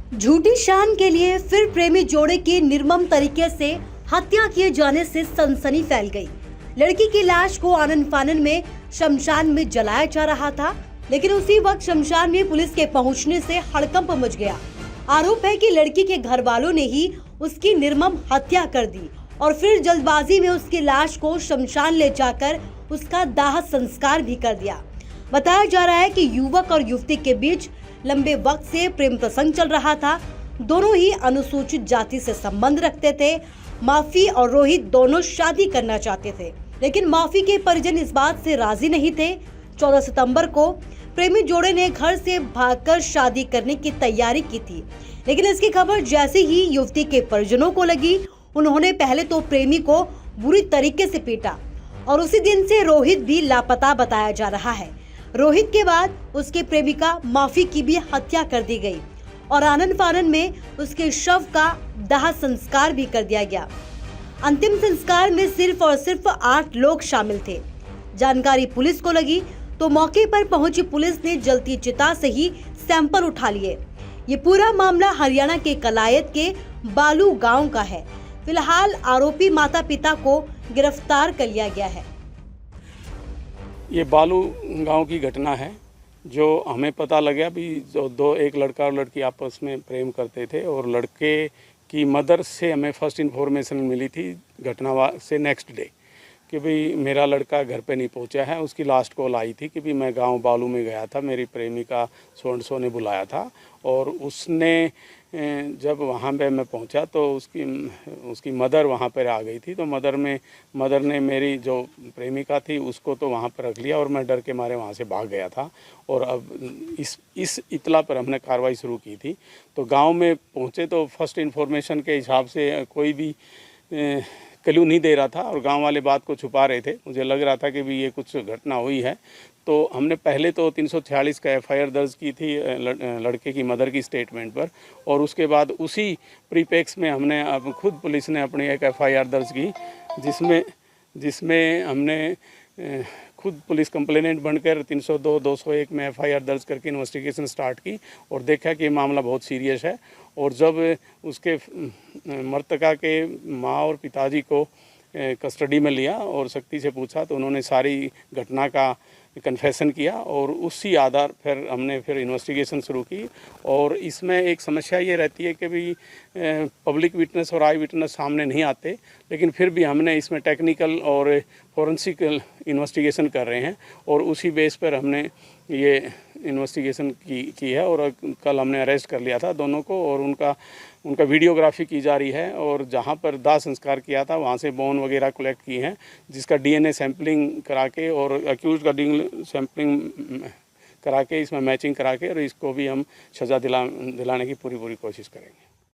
झूठी शान के लिए फिर प्रेमी जोड़े की निर्मम तरीके से हत्या किए जाने से सनसनी फैल गई। लड़की की लाश को आनन फानन में शमशान में जलाया जा रहा था, लेकिन उसी वक्त शमशान में पुलिस के पहुंचने से हड़कंप मच गया। आरोप है कि लड़की के घर वालों ने ही उसकी निर्मम हत्या कर दी और फिर जल्दबाजी में उसकी लाश को शमशान ले जाकर उसका दाह संस्कार भी कर दिया। बताया जा रहा है कि युवक और युवती के बीच लंबे वक्त से प्रेम प्रसंग चल रहा था। दोनों ही अनुसूचित जाति से संबंध रखते थे। माफी और रोहित दोनों शादी करना चाहते थे, लेकिन माफी के परिजन इस बात से राजी नहीं थे। 14 सितंबर को प्रेमी जोड़े ने घर से भागकर शादी करने की तैयारी की थी, लेकिन इसकी खबर जैसे ही युवती के परिजनों को लगी, उन्होंने पहले तो प्रेमी को बुरी तरीके से पीटा और उसी दिन से रोहित भी लापता बताया जा रहा है। रोहित के बाद उसके प्रेमिका माफी की भी हत्या कर दी गई और आनन फानन में उसके शव का दाह संस्कार भी कर दिया गया। अंतिम संस्कार में सिर्फ और सिर्फ 8 लोग शामिल थे। जानकारी पुलिस को लगी तो मौके पर पहुंची पुलिस ने जलती चिता से ही सैंपल उठा लिए। ये पूरा मामला हरियाणा के कलायत के बालू गांव का है। फिलहाल आरोपी माता पिता को गिरफ्तार कर लिया गया है। ये बालू गांव की घटना है जो हमें पता लगा भी जो एक लड़का और लड़की आपस में प्रेम करते थे और लड़के की मदर से हमें फर्स्ट इन्फॉर्मेशन मिली थी घटना से नेक्स्ट डे कि भाई मेरा लड़का घर पे नहीं पहुंचा है। उसकी लास्ट कॉल आई थी कि भाई मैं गांव बालू में गया था, मेरी प्रेमिका सो ने बुलाया था और उसने जब वहाँ पे मैं पहुँचा तो उसकी मदर वहाँ पर आ गई थी। तो मदर ने मेरी जो प्रेमिका थी उसको तो वहाँ पर रख लिया और मैं डर के मारे वहाँ से भाग गया था। और अब इस इत्तला पर हमने कार्रवाई शुरू की थी। तो गांव में पहुँचे तो फर्स्ट इन्फॉर्मेशन के हिसाब से कोई भी क्लू नहीं दे रहा था और गांव वाले बात को छुपा रहे थे। मुझे लग रहा था कि भी ये कुछ घटना हुई है। तो हमने पहले तो 346 का FIR दर्ज की थी लड़के की मदर की स्टेटमेंट पर और उसके बाद उसी प्रीपेक्स में हमने अब खुद पुलिस ने अपनी एक FIR दर्ज की जिसमें हमने खुद पुलिस कंप्लेनेंट बनकर 302, 201 में FIR दर्ज करके इन्वेस्टिगेशन स्टार्ट की और देखा कि मामला बहुत सीरियस है। और जब उसके मृतका के माँ और पिताजी को कस्टडी में लिया और सख्ती से पूछा तो उन्होंने सारी घटना का कन्फेशन किया और उसी आधार पर हमने फिर इन्वेस्टिगेशन शुरू की। और इसमें एक समस्या ये रहती है कि भी पब्लिक विटनेस और आई विटनेस सामने नहीं आते, लेकिन फिर भी हमने इसमें टेक्निकल और फोरेंसिक इन्वेस्टिगेशन कर रहे हैं और उसी बेस पर हमने ये इन्वेस्टिगेशन की है। और कल हमने अरेस्ट कर लिया था दोनों को और उनका वीडियोग्राफी की जा रही है और जहां पर दाह संस्कार किया था वहां से बोन वगैरह कलेक्ट की हैं, जिसका DNA सैंपलिंग करा के और अक्यूज का सैंपलिंग करा के इसमें मैचिंग करा के और इसको भी हम सज़ा दिलाने की पूरी कोशिश करेंगे।